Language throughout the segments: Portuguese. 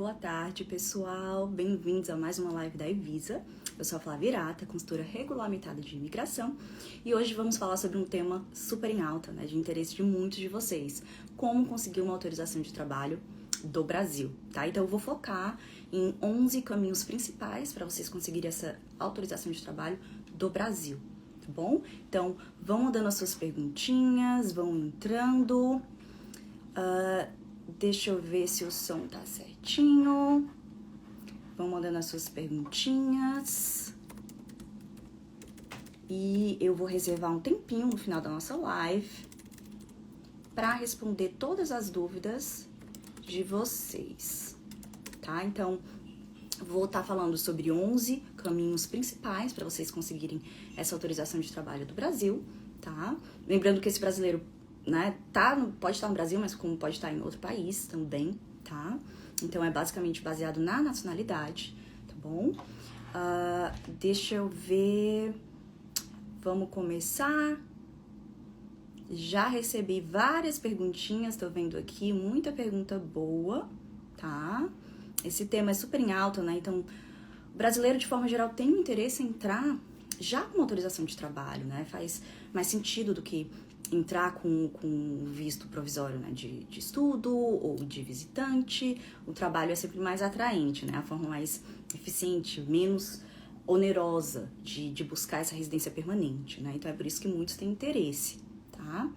boa tarde, pessoal. Bem-vindos a mais uma live da Evisa. Eu sou a Flávia Irata, consultora regulamentada de imigração, e hoje vamos falar sobre um tema super em alta, de interesse de muitos de vocês: como conseguir uma autorização de trabalho do Brasil, tá? Então eu vou focar em 11 caminhos principais para vocês conseguirem essa autorização de trabalho do Brasil, tá bom? Então vão mandando as suas perguntinhas, vão entrando. Deixa eu ver se o som tá certinho. Vão mandando as suas perguntinhas. E eu vou reservar um tempinho no final da nossa live para responder todas as dúvidas de vocês, tá? Então, vou estar falando sobre 11 caminhos principais para vocês conseguirem essa autorização de trabalho do Brasil, tá? Lembrando que esse brasileiro, pode estar no Brasil, mas como pode estar em outro país também, tá? Então, é basicamente baseado na nacionalidade, tá bom? Deixa eu ver. Vamos começar. Já recebi várias perguntinhas, tô vendo aqui, muita pergunta boa, tá? Esse tema é super em alta, né? Então, o brasileiro, de forma geral, tem um interesse em entrar já com autorização de trabalho, né? Faz mais sentido do que entrar com visto provisório, né, de estudo ou de visitante. O trabalho é sempre mais atraente, né, a forma mais eficiente, menos onerosa de buscar essa residência permanente, né, então é por isso que muitos têm interesse, tá?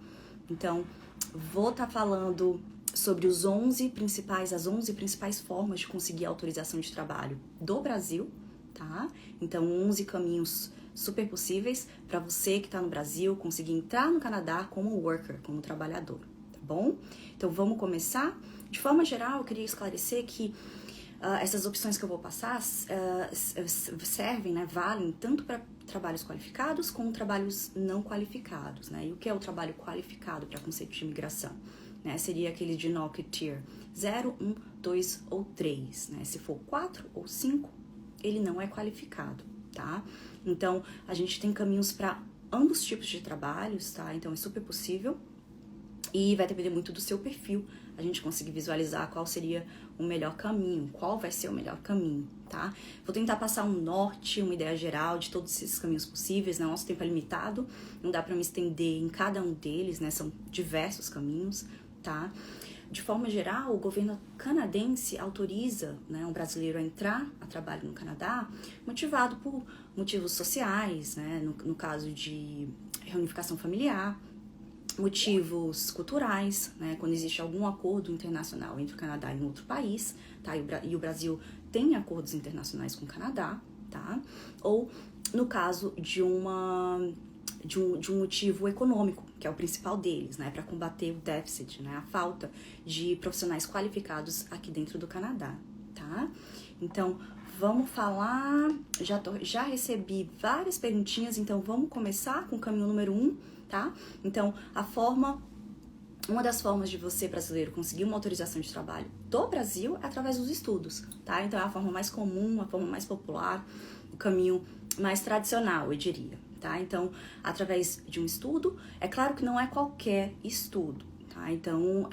Então, vou estar falando sobre as 11 principais formas de conseguir a autorização de trabalho do Brasil, tá? Então, 11 caminhos super possíveis para você que está no Brasil conseguir entrar no Canadá como worker, como trabalhador, tá bom? Então vamos começar. De forma geral, eu queria esclarecer que essas opções que eu vou passar servem, né, valem tanto para trabalhos qualificados como trabalhos não qualificados, né? E o que é o trabalho qualificado para conceito de imigração? Né? Seria aquele de NOC Tier 0, 1, 2 ou 3, né? Se for 4 ou 5, ele não é qualificado, tá? Então, a gente tem caminhos para ambos tipos de trabalhos, tá? Então, é super possível e vai depender muito do seu perfil a gente conseguir visualizar qual seria o melhor caminho, qual vai ser o melhor caminho, tá? Vou tentar passar um norte, uma ideia geral de todos esses caminhos possíveis, né? Nosso tempo é limitado, não dá para me estender em cada um deles, né? São diversos caminhos, tá? De forma geral, o governo canadense autoriza, né, um brasileiro a entrar a trabalho no Canadá motivado por motivos sociais, né, no caso de reunificação familiar, motivos culturais, né, quando existe algum acordo internacional entre o Canadá e um outro país, tá, e o Brasil tem acordos internacionais com o Canadá, tá, ou no caso de um motivo econômico, que é o principal deles, né, para combater o déficit, né, a falta de profissionais qualificados aqui dentro do Canadá, tá? Então, vamos falar, já recebi várias perguntinhas, então vamos começar com o caminho número 1, tá? Então, uma das formas de você, brasileiro, conseguir uma autorização de trabalho do Brasil é através dos estudos, tá? Então, é a forma mais comum, a forma mais popular, o caminho mais tradicional, eu diria. Tá? Então, através de um estudo, é claro que não é qualquer estudo, tá? Então,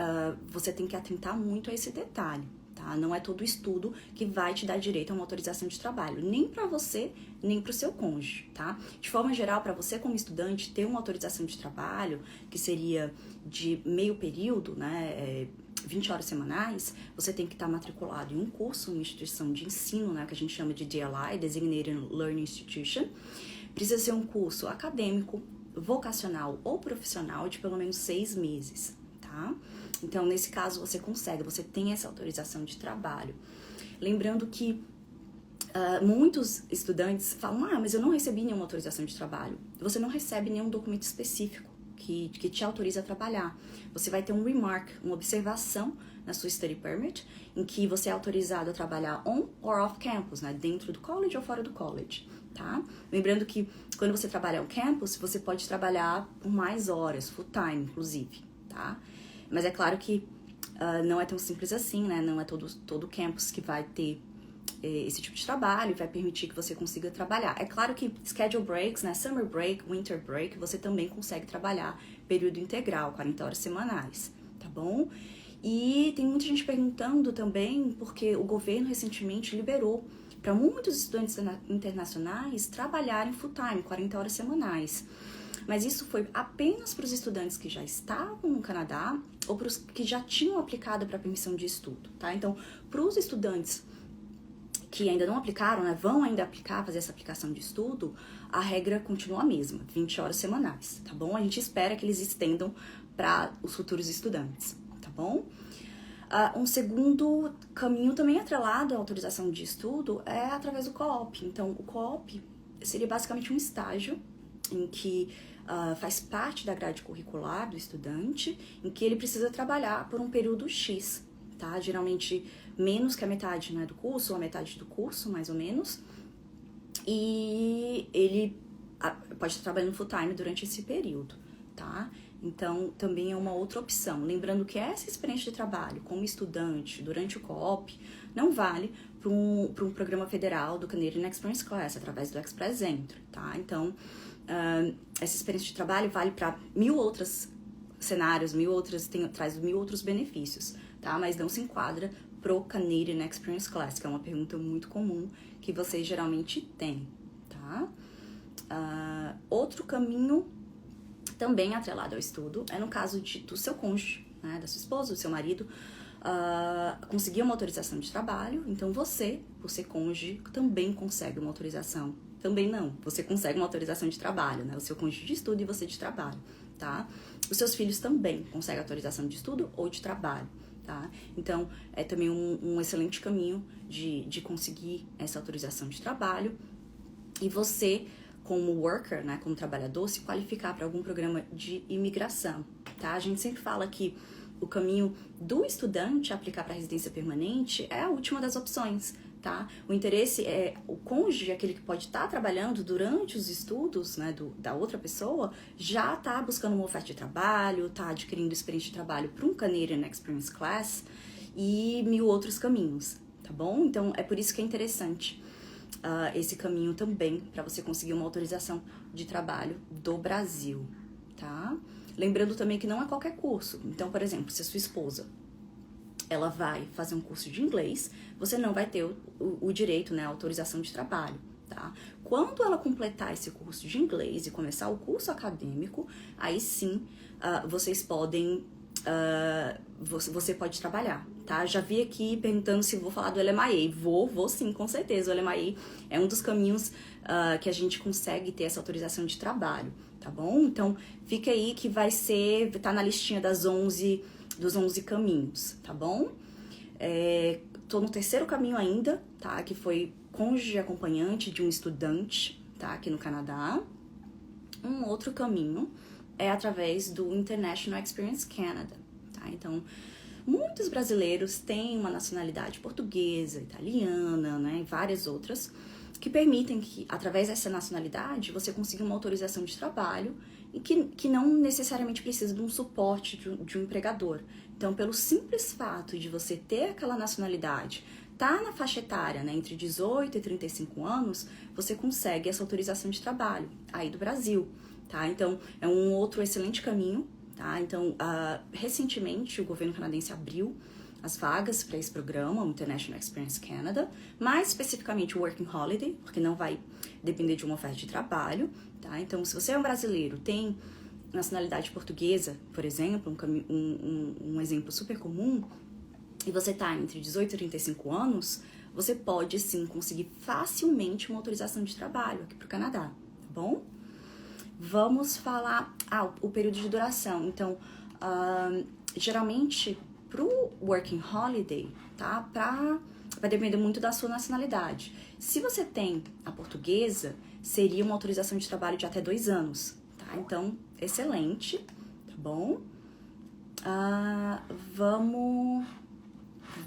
você tem que atentar muito a esse detalhe, tá? Não é todo estudo que vai te dar direito a uma autorização de trabalho, nem para você, nem para o seu cônjuge, tá? De forma geral, para você como estudante ter uma autorização de trabalho, que seria de meio período, né, 20 horas semanais, você tem que estar matriculado em um curso, uma instituição de ensino, né, que a gente chama de DLI, Designated Learning Institution. Precisa ser um curso acadêmico, vocacional ou profissional de pelo menos 6 meses, tá? Então, nesse caso, você consegue, você tem essa autorização de trabalho. Lembrando que muitos estudantes falam, mas eu não recebi nenhuma autorização de trabalho. Você não recebe nenhum documento específico que te autoriza a trabalhar. Você vai ter um remark, uma observação na sua study permit, em que você é autorizado a trabalhar on or off campus, né? Dentro do college ou fora do college. Tá? Lembrando que quando você trabalha on campus, você pode trabalhar por mais horas, full time, inclusive, tá? Mas é claro que não é tão simples assim, né? Não é todo campus que vai ter esse tipo de trabalho e vai permitir que você consiga trabalhar. É claro que schedule breaks, né? Summer break, winter break, você também consegue trabalhar período integral, 40 horas semanais, tá bom? E tem muita gente perguntando também, porque o governo recentemente liberou para muitos estudantes internacionais trabalharem full-time, 40 horas semanais. Mas isso foi apenas para os estudantes que já estavam no Canadá ou para os que já tinham aplicado para permissão de estudo, tá? Então, para os estudantes que ainda não aplicaram, né, vão ainda aplicar, fazer essa aplicação de estudo, a regra continua a mesma, 20 horas semanais, tá bom? A gente espera que eles estendam para os futuros estudantes, tá bom? Um segundo caminho também atrelado à autorização de estudo é através do co-op. Então, o co-op seria basicamente um estágio em que faz parte da grade curricular do estudante, em que ele precisa trabalhar por um período X, tá? Geralmente menos que a metade, né, do curso, ou a metade do curso, mais ou menos. E ele pode estar trabalhando full time durante esse período, tá? Então, também é uma outra opção. Lembrando que essa experiência de trabalho como estudante durante o co-op não vale para um programa federal do Canadian Experience Class, através do Express Entry, tá? Então, essa experiência de trabalho vale para 1000 outros cenários, traz 1000 outros benefícios, tá? Mas não se enquadra pro Canadian Experience Class, que é uma pergunta muito comum que vocês geralmente têm, tá? Outro caminho também atrelado ao estudo é no caso do seu cônjuge, né, da sua esposa, do seu marido, conseguir uma autorização de trabalho. Então você, por ser cônjuge, também consegue uma autorização. Também não, você consegue uma autorização de trabalho, né? O seu cônjuge de estudo e você de trabalho, tá? Os seus filhos também conseguem autorização de estudo ou de trabalho, tá? Então, é também um excelente caminho de conseguir essa autorização de trabalho. E você, como worker, né, como trabalhador, se qualificar para algum programa de imigração, tá? A gente sempre fala que o caminho do estudante aplicar para residência permanente é a última das opções, tá? O interesse é o cônjuge, aquele que pode estar trabalhando durante os estudos, né, da outra pessoa, já tá buscando uma oferta de trabalho, tá adquirindo experiência de trabalho para um Canadian Experience Class e 1000 outros caminhos, tá bom? Então, é por isso que é interessante esse caminho também, para você conseguir uma autorização de trabalho do Brasil, tá? Lembrando também que não é qualquer curso. Então, por exemplo, se a sua esposa ela vai fazer um curso de inglês, você não vai ter o direito, né, à autorização de trabalho, tá? Quando ela completar esse curso de inglês e começar o curso acadêmico, aí sim vocês podem, você pode trabalhar, tá? Já vi aqui perguntando se vou falar do LMIA. Vou sim, com certeza. O LMIA é um dos caminhos que a gente consegue ter essa autorização de trabalho, tá bom? Então, fica aí que tá na listinha dos 11 caminhos, tá bom? Tô no terceiro caminho ainda, tá? Que foi cônjuge acompanhante de um estudante, tá? Aqui no Canadá. Um outro caminho é através do International Experience Canada, tá? Então, muitos brasileiros têm uma nacionalidade portuguesa, italiana, né? E várias outras, que permitem que, através dessa nacionalidade, você consiga uma autorização de trabalho e que não necessariamente precisa de um suporte de um empregador. Então, pelo simples fato de você ter aquela nacionalidade, tá na faixa etária, né, entre 18 e 35 anos, você consegue essa autorização de trabalho aí do Brasil, tá? Então, é um outro excelente caminho, tá? Então, recentemente, o governo canadense abriu as vagas para esse programa, o International Experience Canada, mais especificamente o Working Holiday, porque não vai depender de uma oferta de trabalho, tá? Então, se você é um brasileiro, tem nacionalidade portuguesa, por exemplo, um exemplo super comum, e você está entre 18 e 35 anos, você pode sim conseguir facilmente uma autorização de trabalho aqui para o Canadá, tá bom? Vamos falar o período de duração. Então, geralmente pro Working Holiday, tá? Vai depender muito da sua nacionalidade. Se você tem a portuguesa, seria uma autorização de trabalho de até 2 anos, tá? Então, excelente, tá bom?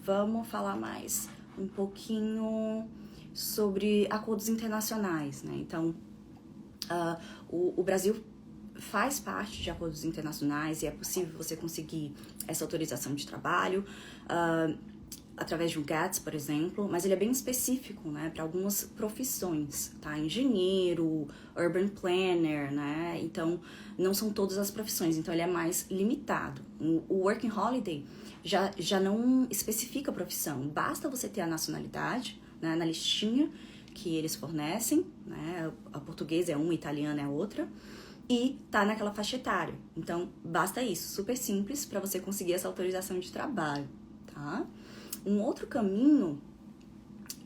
Vamos falar mais um pouquinho sobre acordos internacionais, né? Então, o Brasil faz parte de acordos internacionais e é possível você conseguir essa autorização de trabalho. através de um GATS, por exemplo, mas ele é bem específico, né, para algumas profissões, tá? Engenheiro, urban planner, né? Então, não são todas as profissões, então ele é mais limitado. O Working Holiday já não especifica a profissão, basta você ter a nacionalidade, né, na listinha que eles fornecem, né? A portuguesa é uma, a italiana é outra, e tá naquela faixa etária. Então, basta isso, super simples para você conseguir essa autorização de trabalho, tá? Um outro caminho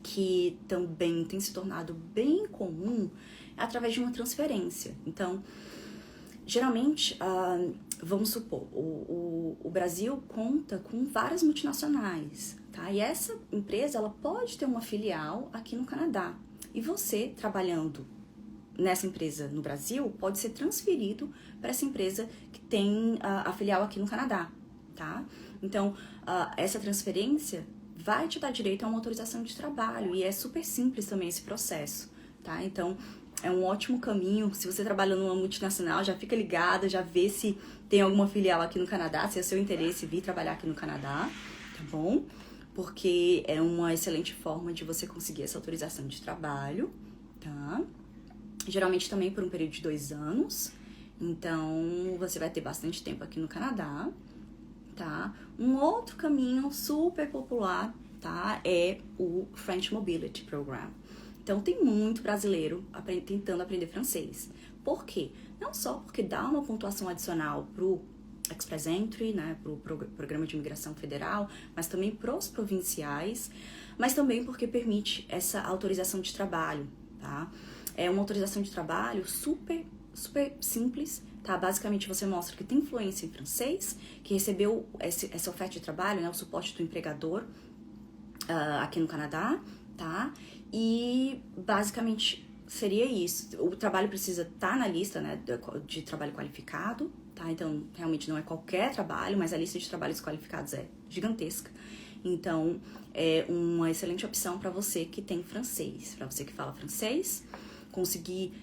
que também tem se tornado bem comum é através de uma transferência. Então, geralmente, vamos supor, o Brasil conta com várias multinacionais, tá? E essa empresa, ela pode ter uma filial aqui no Canadá. E você, trabalhando nessa empresa no Brasil, pode ser transferido para essa empresa que tem a filial aqui no Canadá, tá? Então, essa transferência vai te dar direito a uma autorização de trabalho e é super simples também esse processo, tá? Então, é um ótimo caminho. Se você trabalha numa multinacional, já fica ligada, já vê se tem alguma filial aqui no Canadá, se é seu interesse vir trabalhar aqui no Canadá, tá bom? Porque é uma excelente forma de você conseguir essa autorização de trabalho, tá? Geralmente também por um período de 2 anos, então você vai ter bastante tempo aqui no Canadá, tá? Um outro caminho super popular, tá? É o French Mobility Program. Então tem muito brasileiro tentando aprender francês. Por quê? Não só porque dá uma pontuação adicional pro Express Entry, né, pro Programa de Imigração Federal, mas também pros provinciais, mas também porque permite essa autorização de trabalho, tá? É uma autorização de trabalho super simples, tá? Basicamente você mostra que tem fluência em francês, que recebeu essa oferta de trabalho, né, o suporte do empregador aqui no Canadá, tá? E basicamente seria isso. O trabalho precisa estar na lista, né, de trabalho qualificado, tá? Então realmente não é qualquer trabalho, mas a lista de trabalhos qualificados é gigantesca. Então é uma excelente opção para você que tem francês, para você que fala francês. Conseguir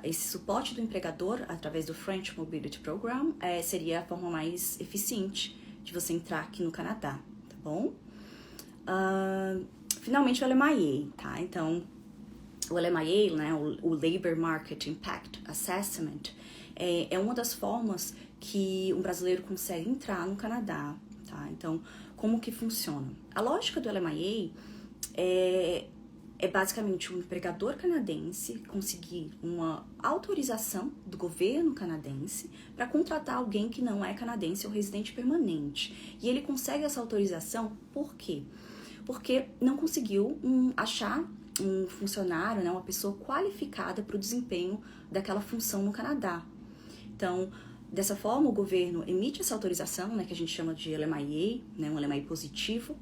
esse suporte do empregador através do French Mobility Program seria a forma mais eficiente de você entrar aqui no Canadá, tá bom? Finalmente o LMIA, tá? Então, o LMIA, né, o Labor Market Impact Assessment, é uma das formas que um brasileiro consegue entrar no Canadá, tá? Então, como que funciona? A lógica do LMIA é basicamente um empregador canadense conseguir uma autorização do governo canadense para contratar alguém que não é canadense ou residente permanente. E ele consegue essa autorização por quê? Porque não conseguiu achar um funcionário, né, uma pessoa qualificada para o desempenho daquela função no Canadá. Então, dessa forma, o governo emite essa autorização, né, que a gente chama de LMIA, né, um LMIA positivo,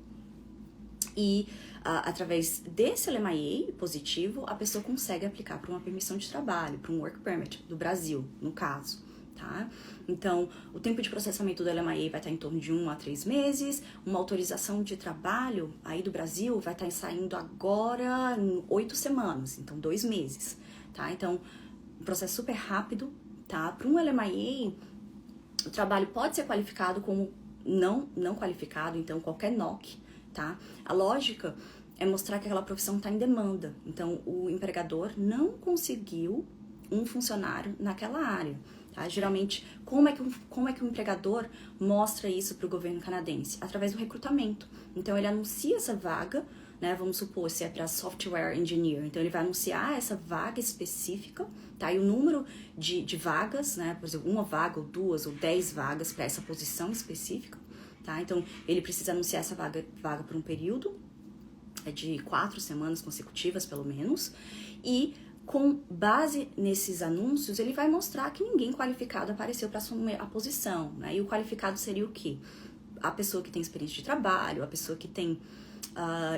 e através desse LMIA positivo, a pessoa consegue aplicar para uma permissão de trabalho, para um work permit do Brasil, no caso, tá? Então, o tempo de processamento do LMIA vai estar em torno de 1 a 3 meses, uma autorização de trabalho aí do Brasil vai estar saindo agora em 8 semanas, então 2 meses, tá? Então, um processo super rápido, tá? Para um LMIA, o trabalho pode ser qualificado como não qualificado, então qualquer NOC, tá? A lógica é mostrar que aquela profissão está em demanda. Então, o empregador não conseguiu um funcionário naquela área, tá? Geralmente, como é que o empregador mostra isso para o governo canadense? Através do recrutamento. Então, ele anuncia essa vaga, né? Vamos supor, se é para software engineer. Então, ele vai anunciar essa vaga específica, tá? E o número de vagas, né? Por exemplo, 1 vaga, ou 2, ou 10 vagas para essa posição específica. Tá? Então, ele precisa anunciar essa vaga por um período de 4 semanas consecutivas, pelo menos, e com base nesses anúncios, ele vai mostrar que ninguém qualificado apareceu para assumir a posição, né? E o qualificado seria o quê? A pessoa que tem experiência de trabalho, a pessoa que tem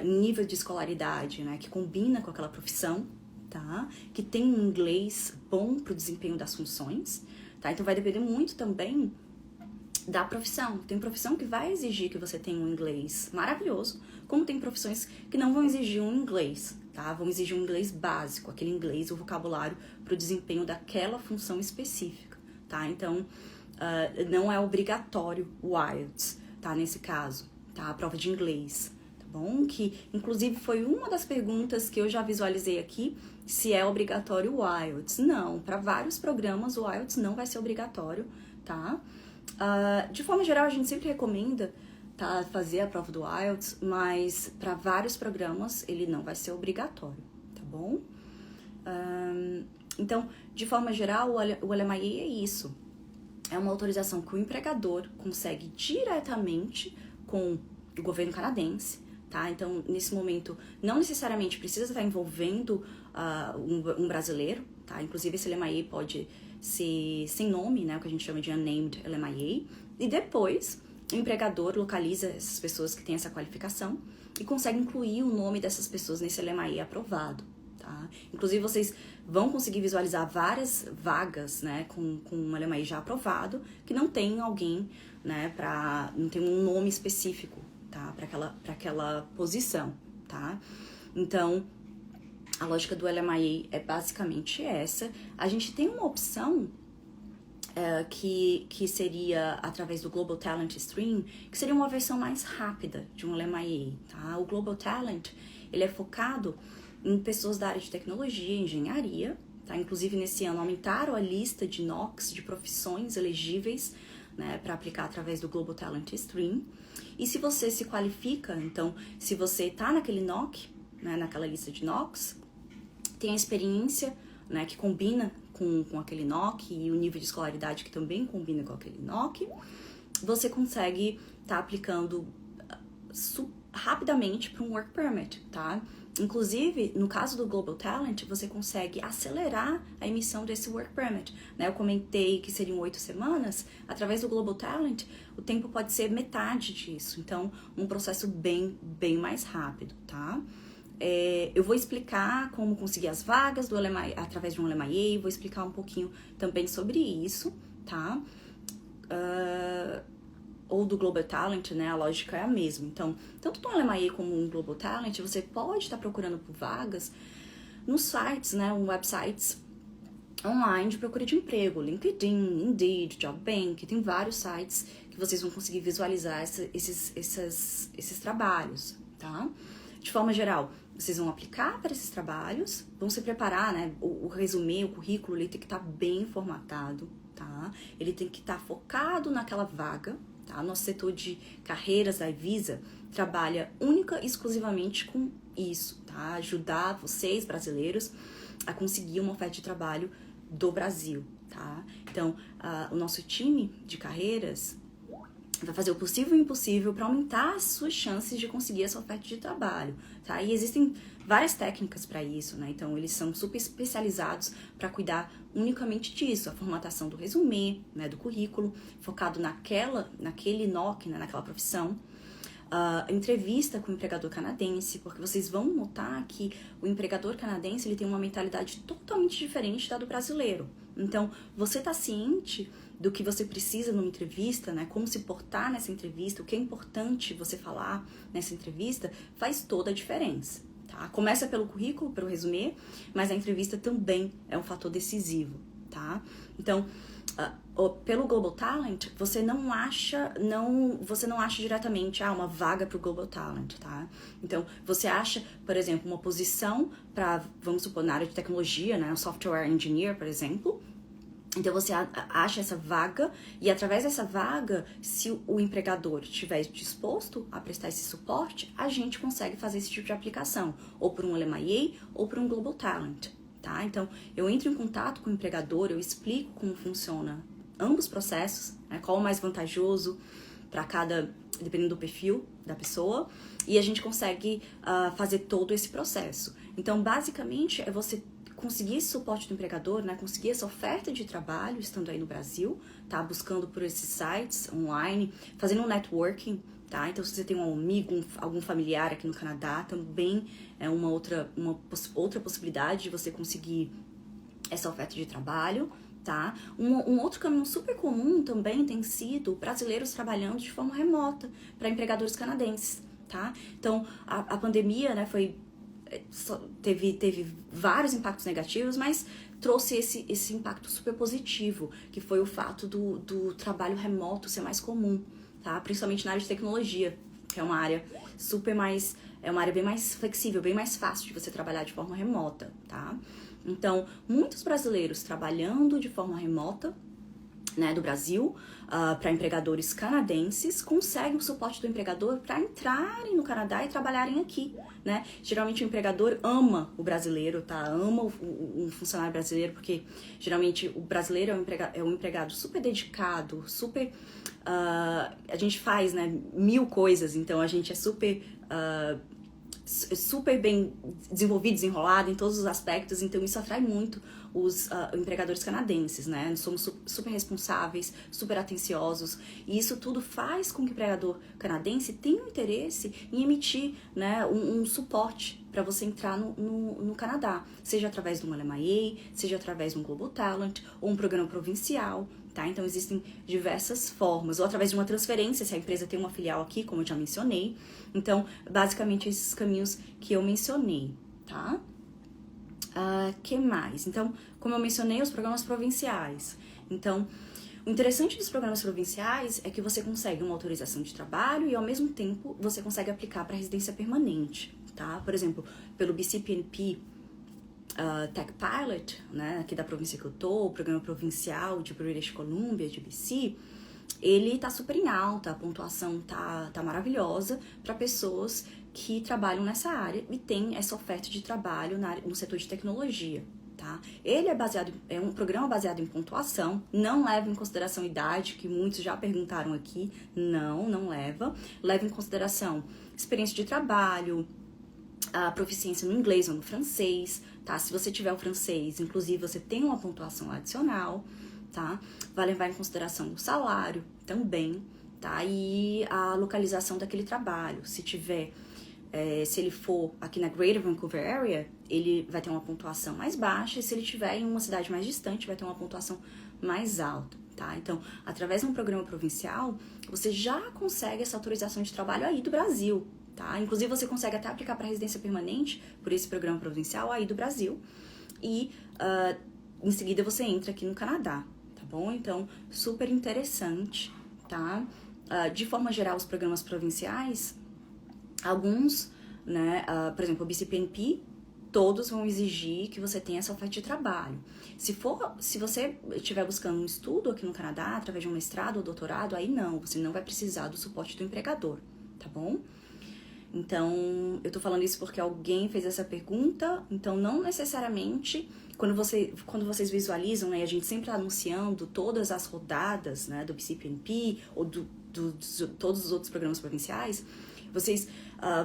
nível de escolaridade, né? Que combina com aquela profissão, tá? Que tem um inglês bom para o desempenho das funções, tá? Então, vai depender muito também da profissão. Tem profissão que vai exigir que você tenha um inglês maravilhoso, como tem profissões que não vão exigir um inglês, tá? Vão exigir um inglês básico, aquele inglês, o vocabulário para o desempenho daquela função específica, tá? Então, não é obrigatório o IELTS, tá? Nesse caso, tá? A prova de inglês, tá bom? Que, inclusive, foi uma das perguntas que eu já visualizei aqui, se é obrigatório o IELTS. Não, para vários programas o IELTS não vai ser obrigatório, tá? De forma geral, a gente sempre recomenda, tá, fazer a prova do IELTS, mas para vários programas ele não vai ser obrigatório, tá bom? Então, de forma geral, o LMIA é isso. É uma autorização que o empregador consegue diretamente com o governo canadense, tá? Então, nesse momento, não necessariamente precisa estar envolvendo um brasileiro, tá? Inclusive, esse LMIA pode ser sem nome, né? O que a gente chama de unnamed LMIA. E depois, o empregador localiza essas pessoas que têm essa qualificação e consegue incluir o nome dessas pessoas nesse LMIA aprovado, tá? Inclusive, vocês vão conseguir visualizar várias vagas, né, com um LMIA já aprovado, que não tem alguém, né, não tem um nome específico, tá, para aquela posição, tá? Então, a lógica do LMIA é basicamente essa. A gente tem uma opção que seria através do Global Talent Stream, que seria uma versão mais rápida de um LMIA, tá? O Global Talent, ele é focado em pessoas da área de tecnologia, engenharia, tá? Inclusive, nesse ano, aumentaram a lista de NOCs, de profissões elegíveis, né, para aplicar através do Global Talent Stream. E se você se qualifica, então, se você tá naquele NOC, né, naquela lista de NOCs, tem a experiência, né, que combina com aquele NOC e o nível de escolaridade que também combina com aquele NOC, você consegue estar aplicando rapidamente para um Work Permit, tá? Inclusive, no caso do Global Talent, você consegue acelerar a emissão desse Work Permit, né? Eu comentei que seriam 8 semanas. Através do Global Talent, o tempo pode ser metade disso. Então, um processo bem mais rápido, tá? Eu vou explicar como conseguir as vagas do LMIA, através de um LMIA, vou explicar um pouquinho também sobre isso, tá? Ou do Global Talent, né, a lógica é a mesma. Então, tanto no LMIA como no Global Talent, você pode estar procurando por vagas nos sites, né, websites online de procura de emprego, LinkedIn, Indeed, JobBank, tem vários sites que vocês vão conseguir visualizar esses trabalhos, tá? De forma geral, vocês vão aplicar para esses trabalhos, vão se preparar, né, o resumê, o currículo, ele tem que estar bem formatado, tá? Ele tem que estar focado naquela vaga, tá? Nosso setor de carreiras da Ivisa trabalha única e exclusivamente com isso, tá? Ajudar vocês, brasileiros, a conseguir uma oferta de trabalho do Brasil, tá? Então, o nosso time de carreiras vai fazer o possível e o impossível para aumentar as suas chances de conseguir essa oferta de trabalho, tá? E existem várias técnicas para isso, né? Então, eles são super especializados para cuidar unicamente disso, a formatação do resumê, né, do currículo, focado naquele NOC, né, naquela profissão. Entrevista com o empregador canadense, porque vocês vão notar que o empregador canadense ele tem uma mentalidade totalmente diferente da do brasileiro. Então, você tá ciente do que você precisa numa entrevista, né? Como se portar nessa entrevista, o que é importante você falar nessa entrevista, faz toda a diferença, tá? Começa pelo currículo, pelo resumê, mas a entrevista também é um fator decisivo, tá? Então, pelo Global Talent, você não acha diretamente uma vaga para o Global Talent, tá? Então, você acha, por exemplo, uma posição para, vamos supor, na área de tecnologia, né? Um software engineer, por exemplo. Então, você acha essa vaga e, através dessa vaga, se o empregador estiver disposto a prestar esse suporte, a gente consegue fazer esse tipo de aplicação, ou por um LMIA ou por um Global Talent, tá? Então, eu entro em contato com o empregador, eu explico como funciona ambos os processos, né? Qual o mais vantajoso para dependendo do perfil da pessoa, e a gente consegue fazer todo esse processo. Então, basicamente, é você conseguir esse suporte do empregador, né, conseguir essa oferta de trabalho estando aí no Brasil, tá, buscando por esses sites online, fazendo um networking, tá, então se você tem um amigo, algum familiar aqui no Canadá, também é uma outra possibilidade de você conseguir essa oferta de trabalho, tá. Um outro caminho super comum também tem sido brasileiros trabalhando de forma remota para empregadores canadenses, tá, então a pandemia, né, teve vários impactos negativos, mas trouxe esse impacto super positivo, que foi o fato do trabalho remoto ser mais comum, tá? Principalmente na área de tecnologia. que é uma área é uma área bem mais flexível, bem mais fácil de você trabalhar de forma remota, tá? Então, muitos brasileiros trabalhando de forma remota, né, do Brasil, para empregadores canadenses, conseguem o suporte do empregador para entrarem no Canadá e trabalharem aqui, né? Geralmente o empregador ama o brasileiro, tá? Ama o funcionário brasileiro, porque geralmente o brasileiro é um empregado super dedicado, super... a gente faz, né, 1000 coisas, então a gente é super bem desenvolvido, desenrolado em todos os aspectos, então isso atrai muito os empregadores canadenses, né? Nós somos super responsáveis, super atenciosos, e isso tudo faz com que o empregador canadense tenha um interesse em emitir, né, um suporte para você entrar no Canadá, seja através de um LMIA, seja através de um Global Talent, ou um programa provincial, tá? Então existem diversas formas, ou através de uma transferência, se a empresa tem uma filial aqui, como eu já mencionei. Então, basicamente, esses caminhos que eu mencionei, tá? Que mais? Então, como eu mencionei, os programas provinciais. Então, o interessante dos programas provinciais é que você consegue uma autorização de trabalho e, ao mesmo tempo, você consegue aplicar para residência permanente, tá? Por exemplo, pelo BCPNP Tech Pilot, né, aqui da província que eu tô, o programa provincial de British Columbia, de BC, ele tá super em alta, a pontuação tá maravilhosa para pessoas que trabalham nessa área e tem essa oferta de trabalho no setor de tecnologia, tá? Ele é um programa baseado em pontuação, não leva em consideração idade, que muitos já perguntaram aqui, não leva. Leva em consideração experiência de trabalho, a proficiência no inglês ou no francês, tá? Se você tiver o francês, inclusive, você tem uma pontuação adicional, tá? Vai levar em consideração o salário também, tá? E a localização daquele trabalho. Se ele for aqui na Greater Vancouver Area, ele vai ter uma pontuação mais baixa, e se ele estiver em uma cidade mais distante, vai ter uma pontuação mais alta, tá? Então, através de um programa provincial, você já consegue essa autorização de trabalho aí do Brasil, tá? Inclusive, você consegue até aplicar para residência permanente por esse programa provincial aí do Brasil, e em seguida você entra aqui no Canadá, tá bom? Então, super interessante, tá? De forma geral, os programas provinciais, alguns, né, por exemplo, o BCPNP, todos vão exigir que você tenha essa oferta de trabalho. Se você estiver buscando um estudo aqui no Canadá, através de um mestrado ou doutorado, aí não, você não vai precisar do suporte do empregador, tá bom? Então, eu tô falando isso porque alguém fez essa pergunta, então não necessariamente, quando vocês visualizam, né, a gente sempre tá anunciando todas as rodadas, né, do BCPNP ou de todos os outros programas provinciais, vocês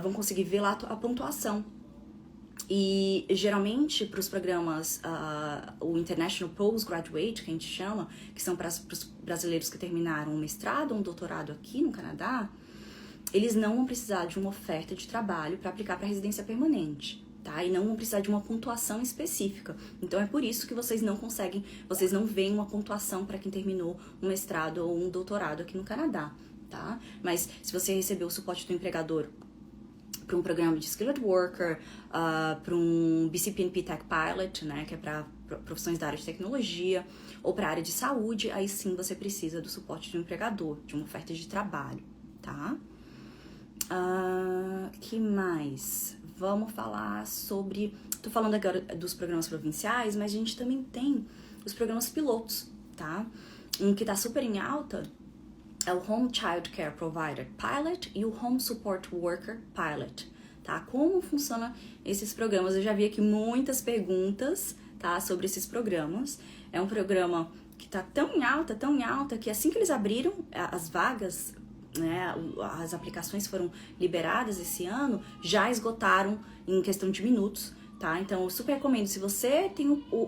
vão conseguir ver lá a pontuação. E geralmente para os programas, o International Postgraduate, que a gente chama, que são para os brasileiros que terminaram um mestrado ou um doutorado aqui no Canadá, eles não vão precisar de uma oferta de trabalho para aplicar para residência permanente, tá? E não vão precisar de uma pontuação específica. Então é por isso que vocês não veem uma pontuação para quem terminou um mestrado ou um doutorado aqui no Canadá, tá? Mas se você recebeu o suporte do empregador para um programa de Skilled Worker, para um BCPNP Tech Pilot, né, que é para profissões da área de tecnologia, ou para a área de saúde, aí sim você precisa do suporte de um empregador, de uma oferta de trabalho, tá? Que mais? Vamos falar sobre... Tô falando agora dos programas provinciais, mas a gente também tem os programas pilotos, tá? Um que tá super em alta é o Home Child Care Provider Pilot e o Home Support Worker Pilot, tá? Como funcionam esses programas? Eu já vi aqui muitas perguntas, tá, sobre esses programas. É um programa que tá tão em alta, que assim que eles abriram as vagas, né, as aplicações foram liberadas esse ano, já esgotaram em questão de minutos, tá? Então, eu super recomendo, se você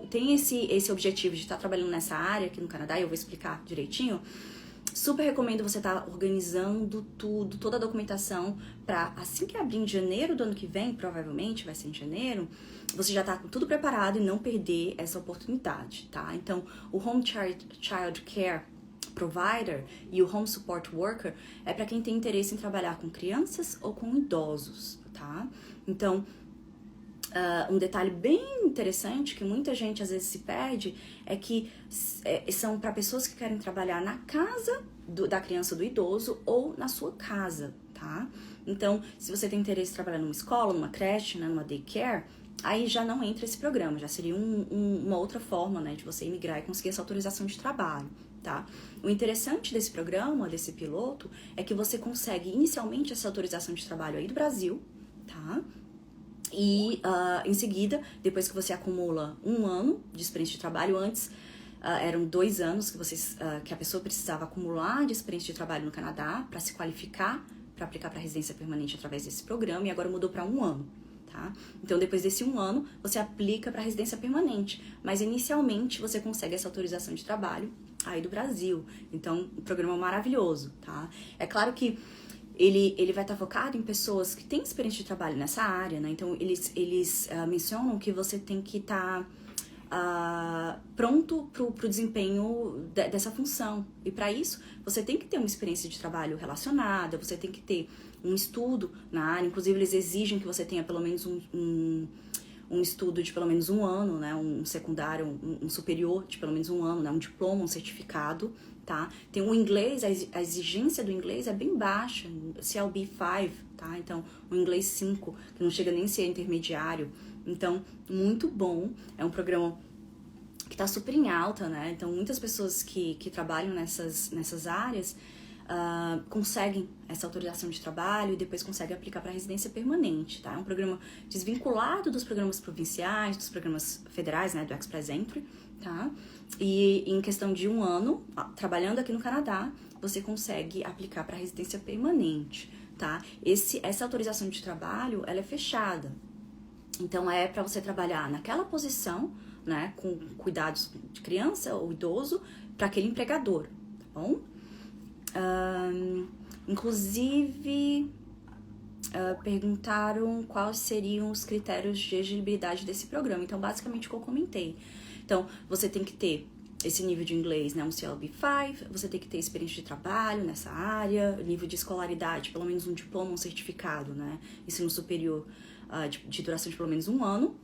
tem esse objetivo de estar trabalhando nessa área aqui no Canadá, e eu vou explicar direitinho, super recomendo você estar organizando tudo, toda a documentação, para assim que abrir em janeiro do ano que vem, provavelmente vai ser em janeiro, você já tá com tudo preparado e não perder essa oportunidade, tá? Então, o Home Child Care Provider e o Home Support Worker é para quem tem interesse em trabalhar com crianças ou com idosos, tá? Então, um detalhe bem interessante que muita gente às vezes se perde é que são para pessoas que querem trabalhar na casa da criança ou do idoso ou na sua casa, tá? tá? Então, se você tem interesse em trabalhar numa escola, numa creche, né, numa daycare, aí já não entra esse programa, já seria uma outra forma, né, de você imigrar e conseguir essa autorização de trabalho, tá? O interessante desse programa, desse piloto, é que você consegue inicialmente essa autorização de trabalho aí do Brasil, tá? E em seguida, depois que você acumula 1 ano de experiência de trabalho, antes eram 2 anos que a pessoa precisava acumular de experiência de trabalho no Canadá para se qualificar para aplicar para residência permanente através desse programa, e agora mudou para 1 ano. Tá? Então, depois desse 1 ano, você aplica para residência permanente, mas inicialmente você consegue essa autorização de trabalho aí do Brasil. Então, um programa maravilhoso, tá? É claro que ele vai estar focado em pessoas que têm experiência de trabalho nessa área, né? Então, eles mencionam que você tem que estar pronto pro desempenho dessa função. E para isso, você tem que ter uma experiência de trabalho relacionada, você tem que ter um estudo na área. Inclusive, eles exigem que você tenha pelo menos um estudo de pelo menos 1 ano, né? Um secundário, um superior de pelo menos 1 ano, né? Um diploma, um certificado, tá? Tem o inglês, a exigência do inglês é bem baixa, CLB 5, tá? Então, o inglês 5, que não chega nem a ser intermediário. Então, muito bom. É um programa que tá super em alta, né? Então, muitas pessoas que trabalham nessas áreas conseguem essa autorização de trabalho e depois conseguem aplicar para residência permanente, tá? É um programa desvinculado dos programas provinciais, dos programas federais, né? Do Express Entry, tá? E em questão de 1 ano, trabalhando aqui no Canadá, você consegue aplicar para residência permanente, tá? Essa autorização de trabalho, ela é fechada. Então, é para você trabalhar naquela posição, né, com cuidados de criança ou idoso, para aquele empregador, tá bom? Inclusive, perguntaram quais seriam os critérios de elegibilidade desse programa. Então, basicamente, o que eu comentei. Então, você tem que ter esse nível de inglês, né, um CLB 5, você tem que ter experiência de trabalho nessa área, nível de escolaridade, pelo menos um diploma, um certificado, né, ensino superior de duração de pelo menos 1 ano.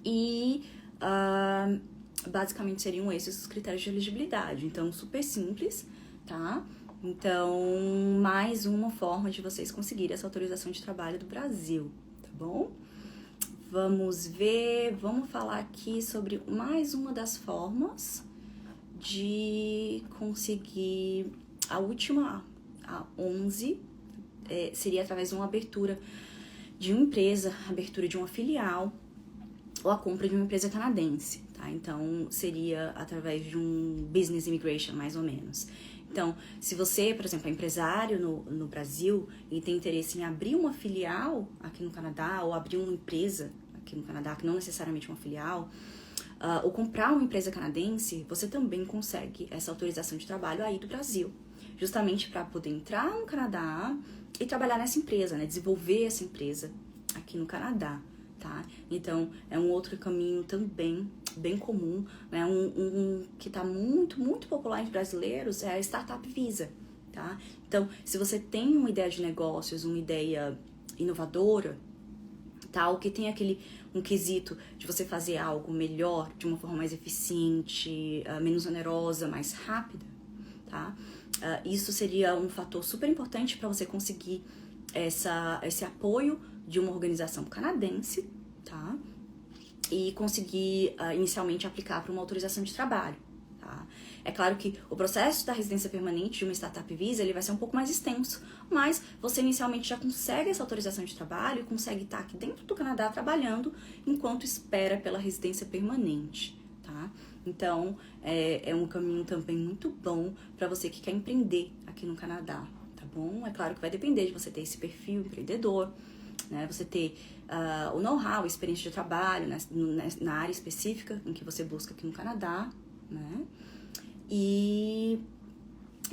E basicamente seriam esses os critérios de elegibilidade. Então, super simples, tá? Então, mais uma forma de vocês conseguirem essa autorização de trabalho do Brasil, tá bom? Vamos falar aqui sobre mais uma das formas de conseguir a última, a 11, seria através de uma abertura de uma empresa, abertura de uma filial ou a compra de uma empresa canadense, tá? Então, seria através de um business immigration, mais ou menos. Então, se você, por exemplo, é empresário no Brasil e tem interesse em abrir uma filial aqui no Canadá ou abrir uma empresa aqui no Canadá, que não necessariamente uma filial, ou comprar uma empresa canadense, você também consegue essa autorização de trabalho aí do Brasil, justamente para poder entrar no Canadá e trabalhar nessa empresa, né? Desenvolver essa empresa aqui no Canadá, tá? Então, é um outro caminho também bem comum, né? Um que tá muito, muito popular entre brasileiros é a Startup Visa, tá? Então, se você tem uma ideia de negócios, uma ideia inovadora, tá? Ou que tem um quesito de você fazer algo melhor, de uma forma mais eficiente, menos onerosa, mais rápida, tá? Isso seria um fator super importante para você conseguir esse apoio de uma organização canadense, tá? E conseguir inicialmente aplicar para uma autorização de trabalho, tá? É claro que o processo da residência permanente de uma Startup Visa, ele vai ser um pouco mais extenso, mas você inicialmente já consegue essa autorização de trabalho e consegue estar aqui dentro do Canadá trabalhando enquanto espera pela residência permanente, tá? Então, é um caminho também muito bom para você que quer empreender aqui no Canadá, tá bom? É claro que vai depender de você ter esse perfil empreendedor, né? Você ter o know-how, a experiência de trabalho na área específica em que você busca aqui no Canadá, né? E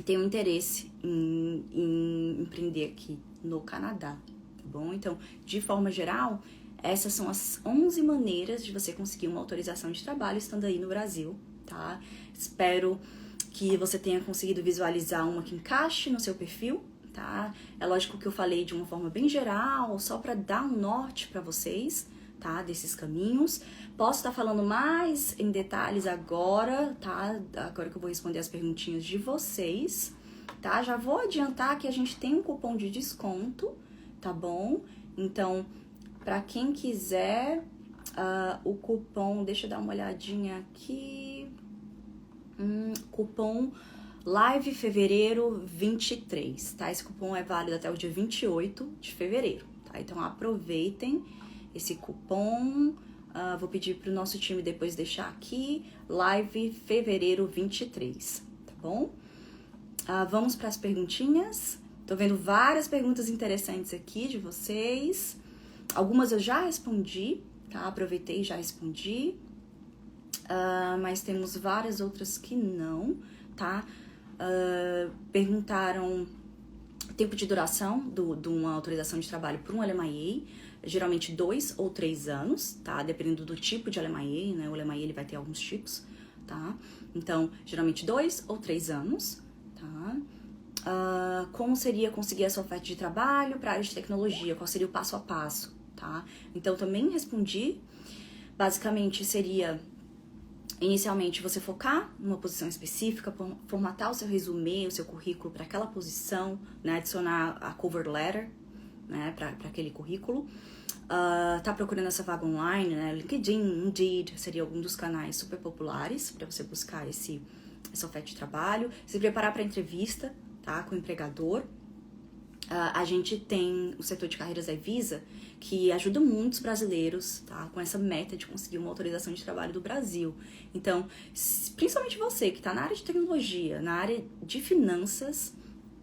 tem um interesse em empreender aqui no Canadá, tá bom? Então, de forma geral, essas são as 11 maneiras de você conseguir uma autorização de trabalho estando aí no Brasil, tá? Espero que você tenha conseguido visualizar uma que encaixe no seu perfil, tá? É lógico que eu falei de uma forma bem geral, só para dar um norte para vocês, tá? Desses caminhos. Posso estar falando mais em detalhes agora, tá? Agora que eu vou responder as perguntinhas de vocês, tá? Já vou adiantar que a gente tem um cupom de desconto, tá bom? Então, pra quem quiser, o cupom, deixa eu dar uma olhadinha aqui, cupom Live Fevereiro 23, tá? Esse cupom é válido até o dia 28 de fevereiro, tá? Então, aproveitem esse cupom. Vou pedir pro nosso time depois deixar aqui, Live Fevereiro 23, tá bom? Vamos para as perguntinhas. Tô vendo várias perguntas interessantes aqui de vocês. Algumas eu já respondi, tá? Aproveitei e já respondi. Mas temos várias outras que não, tá? Perguntaram o tempo de duração de uma autorização de trabalho para um LMIA, geralmente 2 ou 3 anos, tá? Dependendo do tipo de LMIA, né? O LMIA ele vai ter alguns tipos, tá? Então, geralmente 2 ou 3 anos, tá? Como seria conseguir essa oferta de trabalho para a área de tecnologia? Qual seria o passo a passo, tá? Então, também respondi. Basicamente, seria... Inicialmente, você focar numa posição específica, formatar o seu resumê, o seu currículo para aquela posição, né? Adicionar a cover letter, né? Para aquele currículo. Tá procurando essa vaga online, né? LinkedIn, Indeed, seria algum dos canais super populares para você buscar essa oferta de trabalho. Se preparar para entrevista, tá? Com o empregador. A gente tem o setor de carreiras da Evisa, que ajuda muitos brasileiros, tá? Com essa meta de conseguir uma autorização de trabalho do Brasil. Então, principalmente você que está na área de tecnologia, na área de finanças,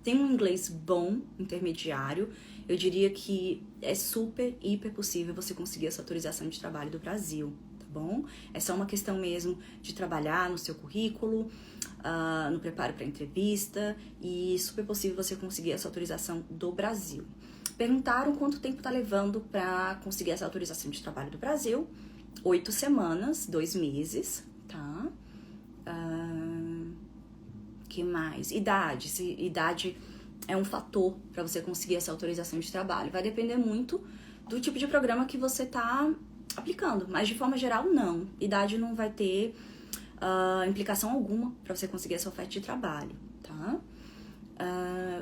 tem um inglês bom, intermediário, eu diria que é super, hiper possível você conseguir essa autorização de trabalho do Brasil, tá bom? É só uma questão mesmo de trabalhar no seu currículo, no preparo para entrevista, e super possível você conseguir essa autorização do Brasil. Perguntaram quanto tempo tá levando para conseguir essa autorização de trabalho do Brasil. 8 semanas, 2 meses, tá? Que mais? Idade. Se idade é um fator para você conseguir essa autorização de trabalho. Vai depender muito do tipo de programa que você tá aplicando, mas de forma geral, não. Idade não vai ter implicação alguma para você conseguir essa oferta de trabalho, tá?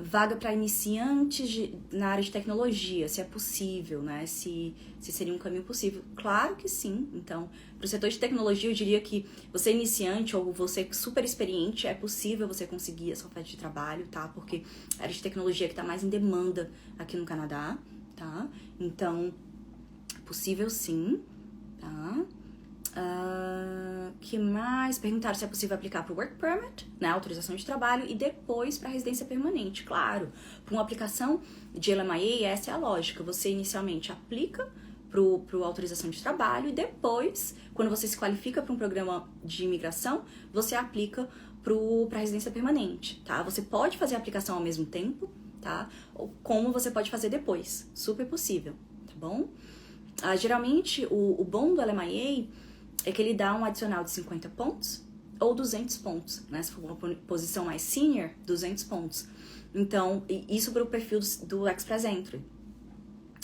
Vaga para iniciantes na área de tecnologia, se é possível, né? Se seria um caminho possível. Claro que sim. Então, para o setor de tecnologia, eu diria que você iniciante ou você super experiente, é possível você conseguir essa oferta de trabalho, tá? Porque a área de tecnologia que está mais em demanda aqui no Canadá, tá? Então, possível sim, tá? Que mais? Perguntaram se é possível aplicar para o Work Permit, né, autorização de trabalho, e depois para residência permanente. Claro, para uma aplicação de LMIA, essa é a lógica. Você inicialmente aplica para a autorização de trabalho e depois, quando você se qualifica para um programa de imigração, você aplica para a residência permanente, tá? Você pode fazer a aplicação ao mesmo tempo, tá? Ou como você pode fazer depois. Super possível, tá bom? Geralmente, o bom do LMIA é que ele dá um adicional de 50 pontos ou 200 pontos, né? Se for uma posição mais senior, 200 pontos. Então, isso para o perfil do Express Entry.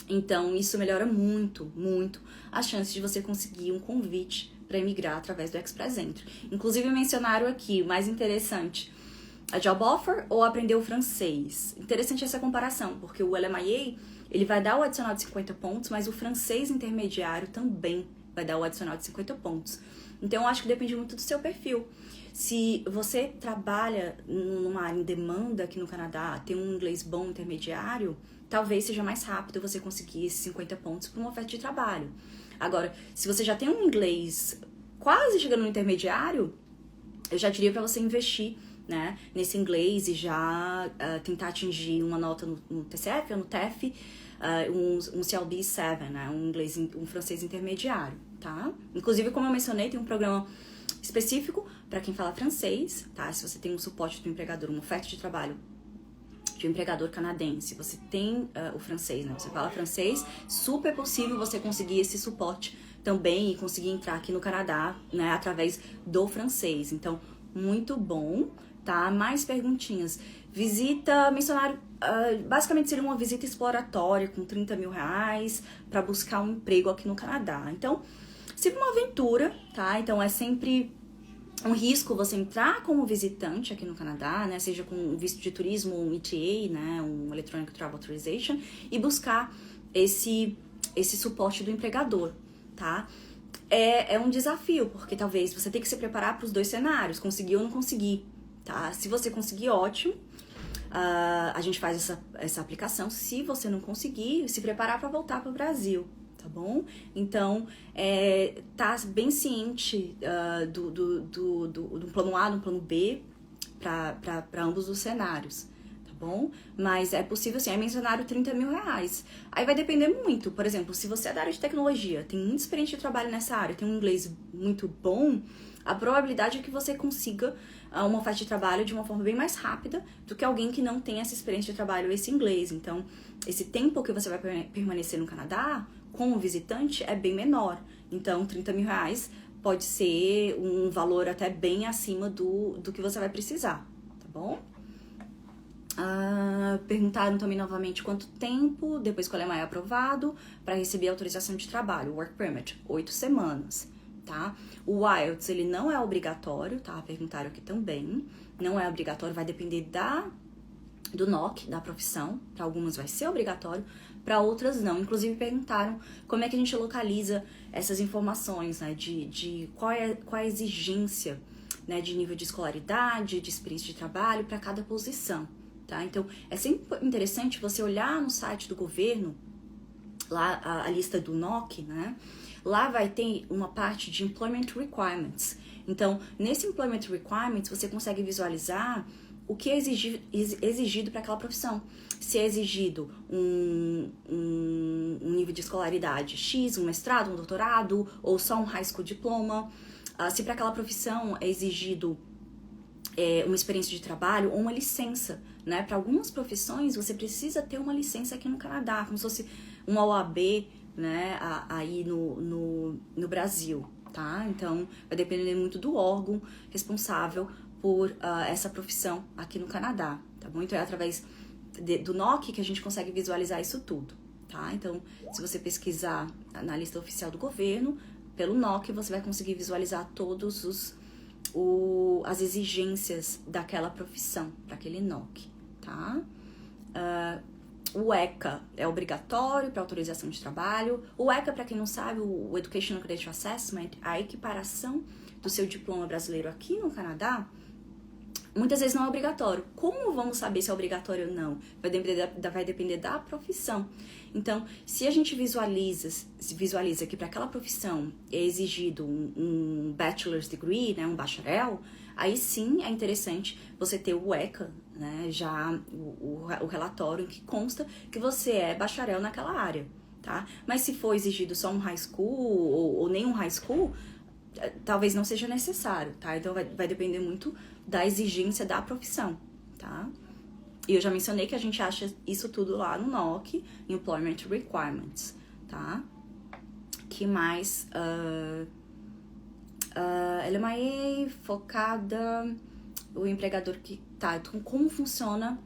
Então, isso melhora muito, muito a chance de você conseguir um convite para emigrar através do Express Entry. Inclusive, mencionaram aqui, o mais interessante, a job offer ou aprender o francês. Interessante essa comparação, porque o LMIA, ele vai dar o adicional de 50 pontos, mas o francês intermediário também vai dar o adicional de 50 pontos. Então, eu acho que depende muito do seu perfil. Se você trabalha numa área em demanda aqui no Canadá, tem um inglês bom intermediário, talvez seja mais rápido você conseguir esses 50 pontos para uma oferta de trabalho. Agora, se você já tem um inglês quase chegando no intermediário, eu já diria para você investir, né, nesse inglês e já tentar atingir uma nota no TCF ou no TEF, um CLB 7, né, um francês intermediário, tá? Inclusive, como eu mencionei, tem um programa específico para quem fala francês, tá? Se você tem um suporte do empregador, uma oferta de trabalho de um empregador canadense, você tem o francês, né? Você fala francês, super possível você conseguir esse suporte também e conseguir entrar aqui no Canadá, né, através do francês. Então, muito bom, tá? Mais perguntinhas. Visita, mencionaram, basicamente seria uma visita exploratória com 30 mil reais para buscar um emprego aqui no Canadá. Então, sempre uma aventura, tá? Então, é sempre um risco você entrar como visitante aqui no Canadá, né, seja com um visto de turismo, um ETA, né, um Electronic Travel Authorization, e buscar esse suporte do empregador, tá? É um desafio, porque talvez você tenha que se preparar para os dois cenários, conseguir ou não conseguir, tá? Se você conseguir, ótimo, a gente faz essa aplicação. Se você não conseguir, se preparar para voltar para o Brasil, tá bom? Então, tá bem ciente do plano A, do plano B, para ambos os cenários, tá bom? Mas é possível, sim. Aí mencionaram 30 mil reais. Aí vai depender muito. Por exemplo, se você é da área de tecnologia, tem muita experiência de trabalho nessa área, tem um inglês muito bom, a probabilidade é que você consiga uma oferta de trabalho de uma forma bem mais rápida do que alguém que não tem essa experiência de trabalho, esse inglês. Então, esse tempo que você vai permanecer no Canadá como visitante é bem menor. Então, 30 mil reais pode ser um valor até bem acima do que você vai precisar, tá bom? Perguntaram também novamente quanto tempo depois que o LMI é aprovado para receber a autorização de trabalho, Work Permit, 8 semanas, tá? O IELTS, ele não é obrigatório, tá? Perguntaram aqui também, não é obrigatório, vai depender do NOC, da profissão, para algumas vai ser obrigatório, para outras não. Inclusive perguntaram como é que a gente localiza essas informações, né, de qual é a exigência, né, de nível de escolaridade, de experiência de trabalho para cada posição, tá? Então, é sempre interessante você olhar no site do governo, lá a lista do NOC, né? Lá vai ter uma parte de Employment Requirements. Então, nesse Employment Requirements, você consegue visualizar o que é exigido para aquela profissão. Se é exigido um nível de escolaridade X, um mestrado, um doutorado, ou só um high school diploma. Se para aquela profissão é exigido uma experiência de trabalho ou uma licença, né? Para algumas profissões, você precisa ter uma licença aqui no Canadá, como se fosse uma OAB, né? Aí no Brasil, tá? Então, vai depender muito do órgão responsável por essa profissão aqui no Canadá, tá bom? Então, é através do NOC que a gente consegue visualizar isso tudo, tá? Então, se você pesquisar na lista oficial do governo, pelo NOC, você vai conseguir visualizar todos as exigências daquela profissão, para aquele NOC, tá? O ECA é obrigatório para autorização de trabalho. O ECA, para quem não sabe, o Educational Credential Assessment, a equiparação do seu diploma brasileiro aqui no Canadá, muitas vezes não é obrigatório. Como vamos saber se é obrigatório ou não? Vai depender da profissão. Então, se a gente visualiza que para aquela profissão é exigido um bachelor's degree, né, um bacharel, aí sim é interessante você ter o ECA, né, já o relatório em que consta que você é bacharel naquela área, tá? Mas se for exigido só um high school ou nem um high school, talvez não seja necessário, tá? Então vai depender muito da exigência da profissão, tá? E eu já mencionei que a gente acha isso tudo lá no NOC, Employment Requirements, tá? Que mais? LMIA, focada, o empregador que... Tá, então como funciona,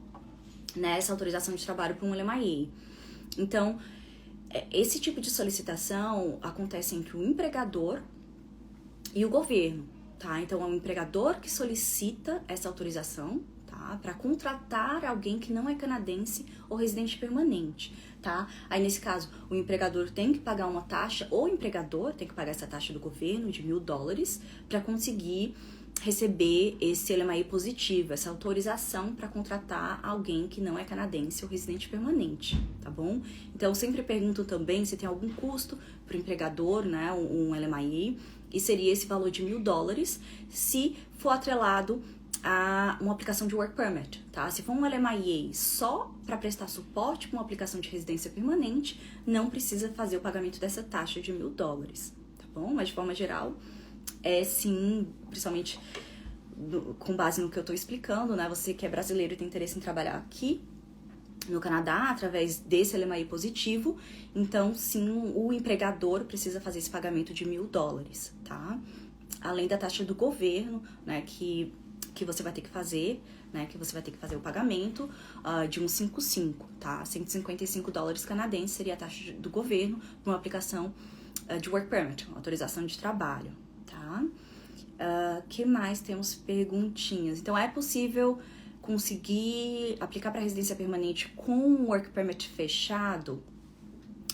né, essa autorização de trabalho para um LMIA? Então, esse tipo de solicitação acontece entre o empregador e o governo, tá? Então, é o empregador que solicita essa autorização, tá? Para contratar alguém que não é canadense ou residente permanente, tá? Aí, nesse caso, o empregador tem que pagar uma taxa, ou o empregador tem que pagar essa taxa do governo de $1.000 para conseguir receber esse LMI positivo, essa autorização para contratar alguém que não é canadense ou residente permanente, tá bom? Então, sempre pergunto também se tem algum custo para o empregador, né, um LMI, e seria esse valor de $1.000 se for atrelado a uma aplicação de Work Permit, tá? Se for um LMIA só para prestar suporte para uma aplicação de residência permanente, não precisa fazer o pagamento dessa taxa de $1.000, tá bom? Mas de forma geral, sim, principalmente com base no que eu tô explicando, né? Você que é brasileiro e tem interesse em trabalhar aqui no Canadá, através desse LMI positivo, então sim, o empregador precisa fazer esse pagamento de $1.000, tá? Além da taxa do governo, né, que você vai ter que fazer, né, que você vai ter que fazer o pagamento de um 55, tá? $155 canadenses seria a taxa do governo para uma aplicação de Work Permit, uma autorização de trabalho, tá? Que mais temos perguntinhas? Então, é possível conseguir aplicar para residência permanente com um work permit fechado?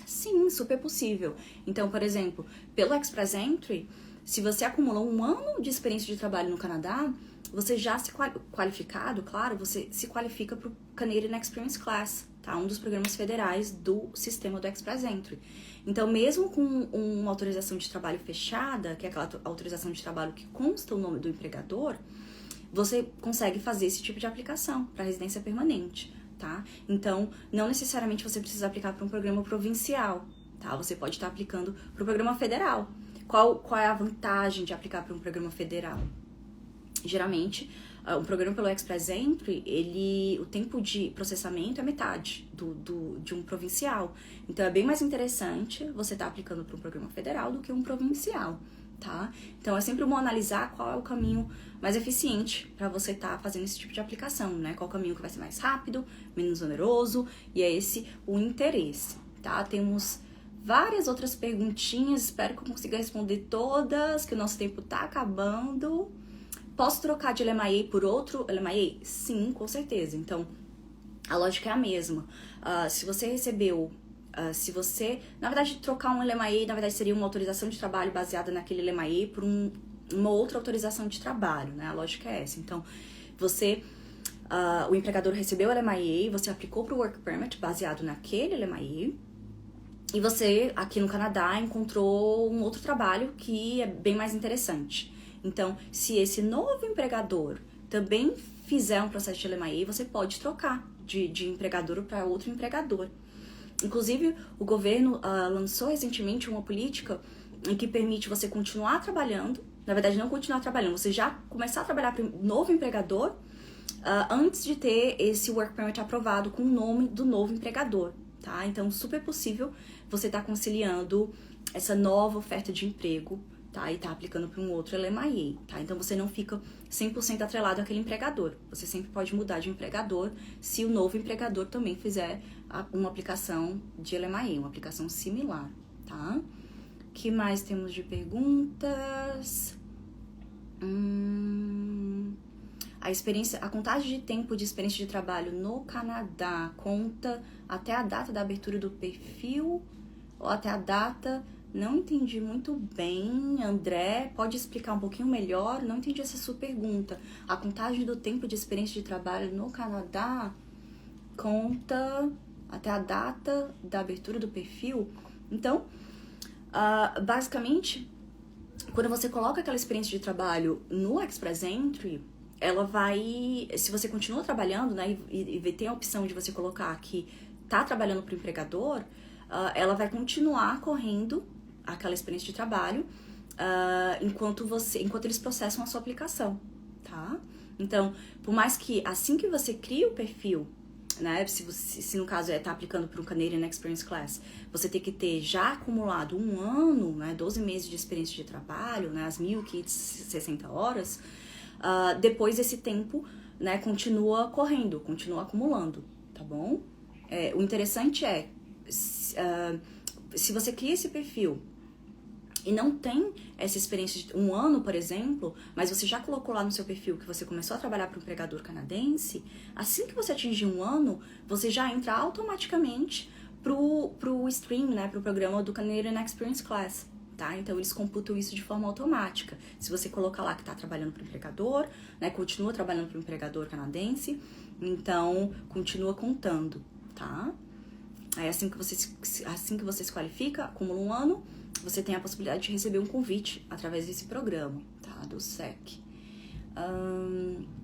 Sim, super possível. Então, por exemplo, pelo Express Entry, se você acumulou 1 ano de experiência de trabalho no Canadá, você já se qualificado, claro, você se qualifica para o Canadian Experience Class, tá? Um dos programas federais do sistema do Express Entry. Então, mesmo com uma autorização de trabalho fechada, que é aquela autorização de trabalho que consta o nome do empregador, você consegue fazer esse tipo de aplicação para residência permanente, tá? Então, não necessariamente você precisa aplicar para um programa provincial, tá? Você pode estar aplicando para o programa federal. Qual é a vantagem de aplicar para um programa federal? Geralmente, um programa pelo Express Entry, o tempo de processamento é metade de um provincial. Então, é bem mais interessante você estar aplicando para um programa federal do que um provincial, tá? Então, é sempre bom analisar qual é o caminho mais eficiente para você estar fazendo esse tipo de aplicação, né? Qual o caminho que vai ser mais rápido, menos oneroso, e é esse o interesse, tá? Temos várias outras perguntinhas, espero que eu consiga responder todas, que o nosso tempo tá acabando. Posso trocar de LMIA por outro LMIA? Sim, com certeza. Então, a lógica é a mesma. Se você recebeu, na verdade, trocar um LMIA, na verdade, seria uma autorização de trabalho baseada naquele LMIA por uma outra autorização de trabalho, né? A lógica é essa. Então, o empregador recebeu o LMIA, você aplicou para o Work Permit baseado naquele LMIA, e você, aqui no Canadá, encontrou um outro trabalho que é bem mais interessante. Então, se esse novo empregador também fizer um processo de LMIA, você pode trocar de empregador para outro empregador. Inclusive, o governo lançou recentemente uma política em que permite você continuar trabalhando, na verdade não continuar trabalhando, você já começar a trabalhar para um novo empregador antes de ter esse Work Permit aprovado com o nome do novo empregador, tá? Então, super possível você estar conciliando essa nova oferta de emprego, tá? E tá aplicando para um outro LMIA, tá? Então, você não fica 100% atrelado àquele empregador. Você sempre pode mudar de empregador se o novo empregador também fizer uma aplicação de LMIA, uma aplicação similar, tá? O que mais temos de perguntas? A contagem de tempo de experiência de trabalho no Canadá conta até a data da abertura do perfil ou até a data... Não entendi muito bem, André, pode explicar um pouquinho melhor? Não entendi essa sua pergunta. A contagem do tempo de experiência de trabalho no Canadá conta até a data da abertura do perfil? Então, basicamente, quando você coloca aquela experiência de trabalho no Express Entry, ela vai... Se você continua trabalhando, né, e tem a opção de você colocar que tá trabalhando para o empregador, ela vai continuar correndo aquela experiência de trabalho enquanto eles processam a sua aplicação, tá? Então, por mais que assim que você cria o perfil, né, se no caso tá aplicando para um Canadian Experience Class, você tem que ter já acumulado 1 ano, né, 12 meses de experiência de trabalho, né, as 1.560 horas, depois esse tempo, né, continua correndo, continua acumulando, tá bom? O interessante é, se você cria esse perfil e não tem essa experiência de 1 ano, por exemplo, mas você já colocou lá no seu perfil que você começou a trabalhar para um empregador canadense, assim que você atingir 1 ano, você já entra automaticamente pro stream, né, pro programa do Canadian Experience Class, tá? Então, eles computam isso de forma automática. Se você colocar lá que está trabalhando para o empregador, né, continua trabalhando para o empregador canadense, então, continua contando, tá? Aí, assim que você se qualifica, acumula 1 ano, você tem a possibilidade de receber um convite através desse programa, tá? Do SEC.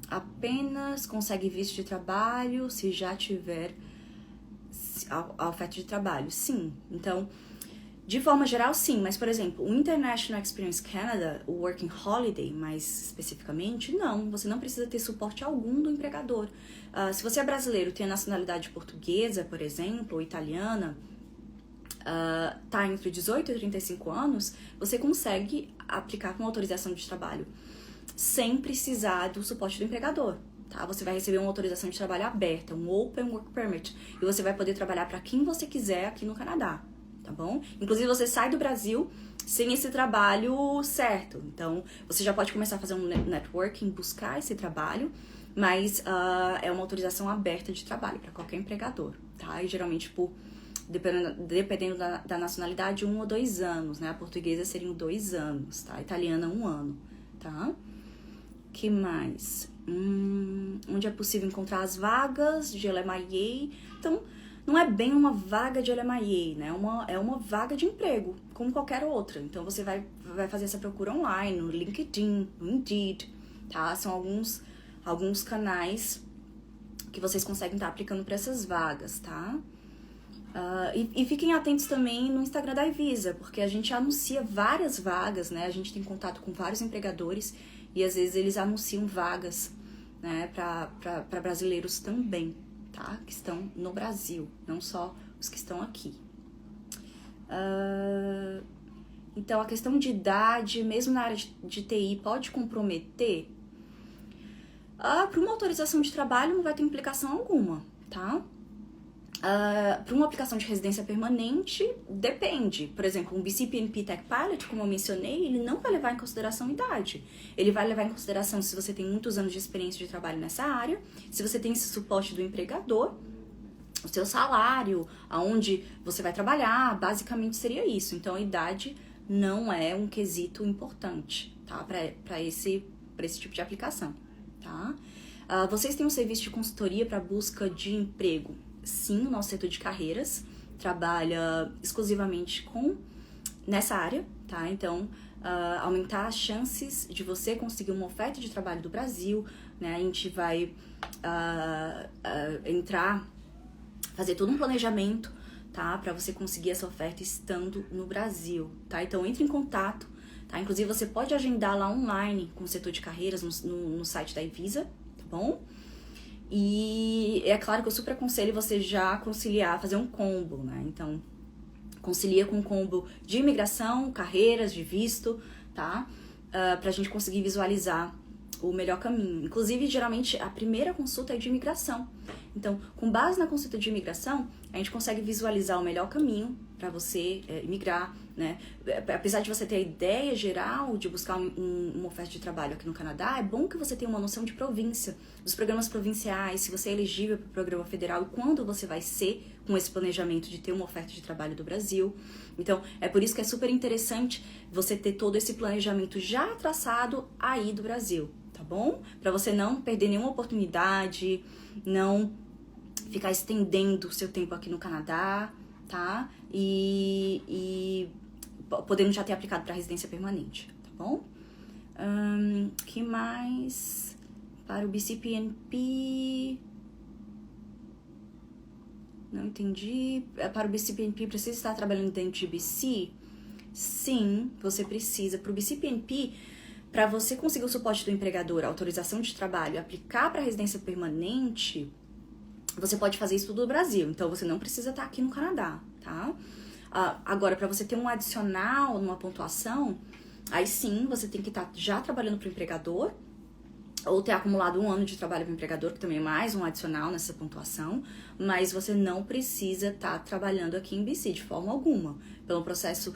Apenas consegue visto de trabalho se já tiver a oferta de trabalho. Sim. Então, de forma geral, sim. Mas, por exemplo, o International Experience Canada, o Working Holiday, mais especificamente, não. Você não precisa ter suporte algum do empregador. Se você é brasileiro, tem a nacionalidade portuguesa, por exemplo, ou italiana, tá entre 18 e 35 anos, você consegue aplicar com autorização de trabalho sem precisar do suporte do empregador, tá? Você vai receber uma autorização de trabalho aberta, um Open Work Permit, e você vai poder trabalhar para quem você quiser aqui no Canadá, tá bom? Inclusive, você sai do Brasil sem esse trabalho certo. Então, você já pode começar a fazer um networking, buscar esse trabalho, mas é uma autorização aberta de trabalho para qualquer empregador, tá? E geralmente, dependendo da nacionalidade, 1 ou 2 anos, né? A portuguesa seriam 2 anos, tá? A italiana, 1 ano, tá? Que mais? Onde é possível encontrar as vagas de LMIA. Então, não é bem uma vaga de LMIA, né? É uma vaga de emprego, como qualquer outra. Então, você vai fazer essa procura online, no LinkedIn, no Indeed, tá? São alguns canais que vocês conseguem estar aplicando para essas vagas, tá? E fiquem atentos também no Instagram da Ivisa, porque a gente anuncia várias vagas, né? A gente tem contato com vários empregadores e às vezes eles anunciam vagas, né, para brasileiros também, tá? Que estão no Brasil, não só os que estão aqui. Então, a questão de idade, mesmo na área de TI, pode comprometer? Para uma autorização de trabalho não vai ter implicação alguma, tá? Para uma aplicação de residência permanente, depende. Por exemplo, um BCPNP Tech Pilot, como eu mencionei, ele não vai levar em consideração a idade. Ele vai levar em consideração se você tem muitos anos de experiência de trabalho nessa área, se você tem esse suporte do empregador, o seu salário, aonde você vai trabalhar, basicamente seria isso. Então, a idade não é um quesito importante, tá? Para esse tipo de aplicação, tá? Vocês têm um serviço de consultoria para busca de emprego? Sim, o nosso setor de carreiras trabalha exclusivamente nessa área, tá? Então, aumentar as chances de você conseguir uma oferta de trabalho do Brasil, né? A gente vai fazer todo um planejamento, tá? Para você conseguir essa oferta estando no Brasil, tá? Então, entre em contato, tá? Inclusive, você pode agendar lá online com o setor de carreiras no site da Ivisa, tá bom? E é claro que eu super aconselho você já conciliar, fazer um combo, né? Então, concilia com um combo de imigração, carreiras, de visto, tá? Pra gente conseguir visualizar o melhor caminho. Inclusive, geralmente, a primeira consulta é de imigração. Então, com base na consulta de imigração, a gente consegue visualizar o melhor caminho para você imigrar, né? Apesar de você ter a ideia geral de buscar uma oferta de trabalho aqui no Canadá, é bom que você tenha uma noção de província, dos programas provinciais, se você é elegível para o programa federal e quando você vai ser com esse planejamento de ter uma oferta de trabalho do Brasil. Então, é por isso que é super interessante você ter todo esse planejamento já traçado aí do Brasil, tá bom? Para você não perder nenhuma oportunidade, não ficar estendendo o seu tempo aqui no Canadá, tá? E podendo já ter aplicado para residência permanente, tá bom? Que mais? Para o BCPNP... Não entendi. Para o BCPNP, precisa estar trabalhando dentro de BC? Sim, você precisa. Para o BCPNP, para você conseguir o suporte do empregador, a autorização de trabalho, aplicar para residência permanente, você pode fazer isso tudo no Brasil. Então, você não precisa estar aqui no Canadá, tá? Agora, para você ter um adicional numa pontuação, aí sim, você tem que estar já trabalhando para o empregador, ou ter acumulado 1 ano de trabalho para o empregador, que também é mais um adicional nessa pontuação, mas você não precisa estar trabalhando aqui em BC de forma alguma. Pelo processo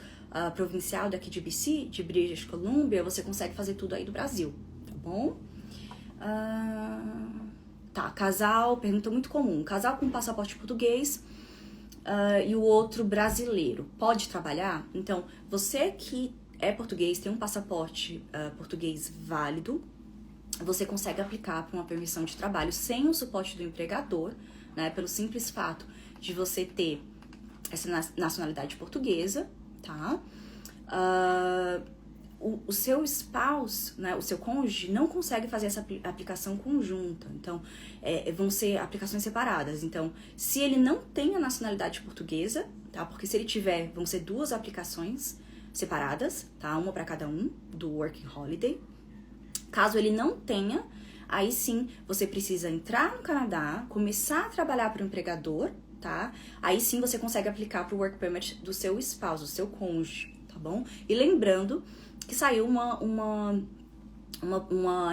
provincial daqui de BC, de British Columbia, você consegue fazer tudo aí do Brasil, tá bom? Tá, casal, pergunta muito comum. Casal com passaporte português e o outro brasileiro, pode trabalhar? Então, você que é português, tem um passaporte português válido, você consegue aplicar para uma permissão de trabalho sem o suporte do empregador, né? Pelo simples fato de você ter essa nacionalidade portuguesa, tá? O seu spouse, né, o seu cônjuge, não consegue fazer essa aplicação conjunta. Então, vão ser aplicações separadas. Então, se ele não tem a nacionalidade portuguesa, tá? Porque se ele tiver, vão ser 2 aplicações separadas, tá? Uma para cada um, do Working Holiday. Caso ele não tenha, aí sim, você precisa entrar no Canadá, começar a trabalhar para o empregador, tá? Aí sim você consegue aplicar para o Work Permit do seu spouse, do seu cônjuge, tá bom? E lembrando que saiu uma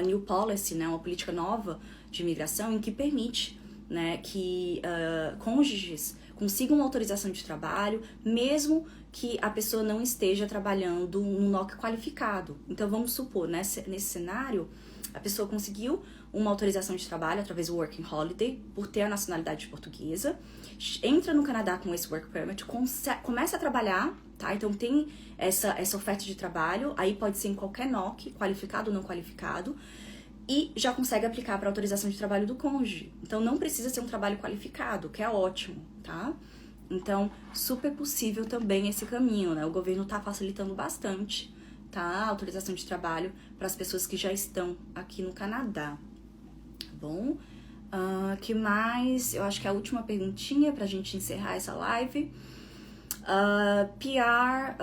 new policy, né? Uma política nova de imigração em que permite, né, que cônjuges consiga uma autorização de trabalho, mesmo que a pessoa não esteja trabalhando no NOC qualificado. Então, vamos supor, nesse cenário, a pessoa conseguiu uma autorização de trabalho através do Working Holiday, por ter a nacionalidade portuguesa, entra no Canadá com esse Work Permit, começa a trabalhar, tá? Então tem essa oferta de trabalho, aí pode ser em qualquer NOC, qualificado ou não qualificado, e já consegue aplicar para autorização de trabalho do cônjuge. Então não precisa ser um trabalho qualificado, que é ótimo, tá? Então, super possível também esse caminho, né? O governo tá facilitando bastante, tá? A autorização de trabalho para as pessoas que já estão aqui no Canadá. Bom, que mais? Eu acho que a última perguntinha pra gente encerrar essa live. PR,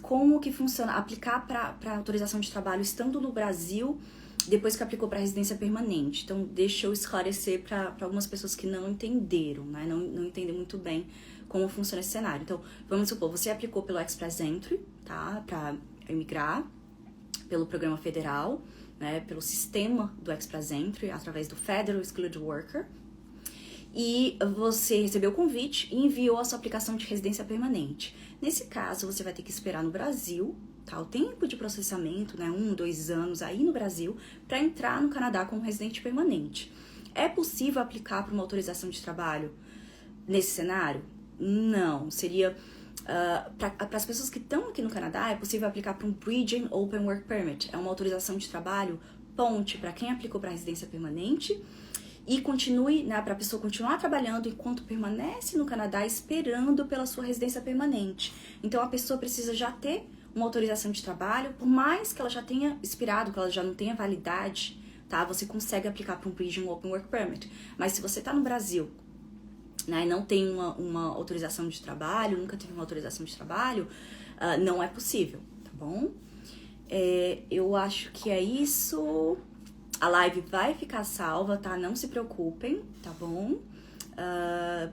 como que funciona? Aplicar para autorização de trabalho estando no Brasil, depois que aplicou para residência permanente. Então, deixa eu esclarecer para algumas pessoas que não entenderam, né? Não entendem muito bem como funciona esse cenário. Então, vamos supor, você aplicou pelo Express Entry, tá? Para emigrar pelo programa federal, né, pelo sistema do Express Entry, através do Federal Skilled Worker, e você recebeu o convite e enviou a sua aplicação de residência permanente. Nesse caso, você vai ter que esperar no Brasil, tá, o tempo de processamento, né, 1, 2 anos aí no Brasil, para entrar no Canadá como residente permanente. É possível aplicar para uma autorização de trabalho nesse cenário? Não, seria... para as pessoas que estão aqui no Canadá, é possível aplicar para um Bridging Open Work Permit. É uma autorização de trabalho ponte para quem aplicou para residência permanente e continue, né, para a pessoa continuar trabalhando enquanto permanece no Canadá esperando pela sua residência permanente. Então, a pessoa precisa já ter uma autorização de trabalho, por mais que ela já tenha expirado, que ela já não tenha validade, tá? Você consegue aplicar para um Bridging Open Work Permit. Mas se você está no Brasil, né, não tem uma autorização de trabalho, nunca teve uma autorização de trabalho, não é possível, tá bom? Eu acho que é isso. A live vai ficar salva, tá? Não se preocupem, tá bom?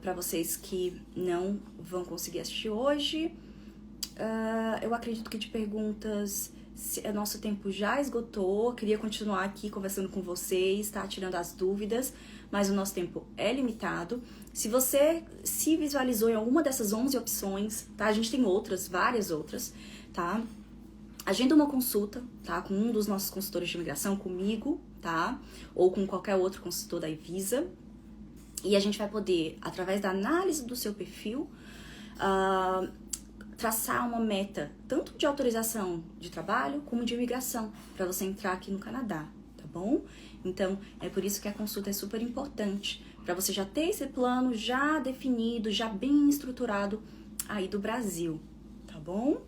Pra vocês que não vão conseguir assistir hoje, eu acredito que de perguntas... Nosso tempo já esgotou, queria continuar aqui conversando com vocês, tá? Tirando as dúvidas, mas o nosso tempo é limitado. Se você se visualizou em alguma dessas 11 opções, tá? A gente tem outras, várias outras, tá? Agenda uma consulta, tá? Com um dos nossos consultores de imigração, comigo, tá? Ou com qualquer outro consultor da Evisa. E a gente vai poder, através da análise do seu perfil, traçar uma meta, tanto de autorização de trabalho, como de imigração, para você entrar aqui no Canadá, tá bom? Então, é por isso que a consulta é super importante, para você já ter esse plano já definido, já bem estruturado aí do Brasil, tá bom?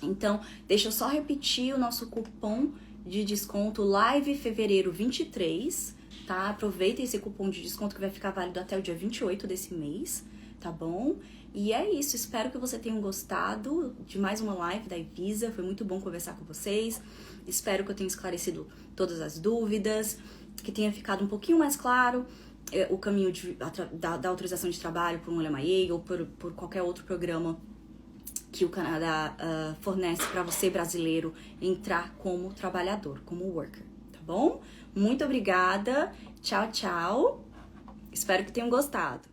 Então, deixa eu só repetir o nosso cupom de desconto Live Fevereiro 23, tá? Aproveita esse cupom de desconto que vai ficar válido até o dia 28 desse mês, tá bom? E é isso, espero que você tenham gostado de mais uma live da Evisa, foi muito bom conversar com vocês, espero que eu tenha esclarecido todas as dúvidas, que tenha ficado um pouquinho mais claro o caminho da autorização de trabalho por um LMIA ou por qualquer outro programa que o Canadá fornece para você, brasileiro, entrar como trabalhador, como worker, tá bom? Muito obrigada, tchau, tchau, espero que tenham gostado.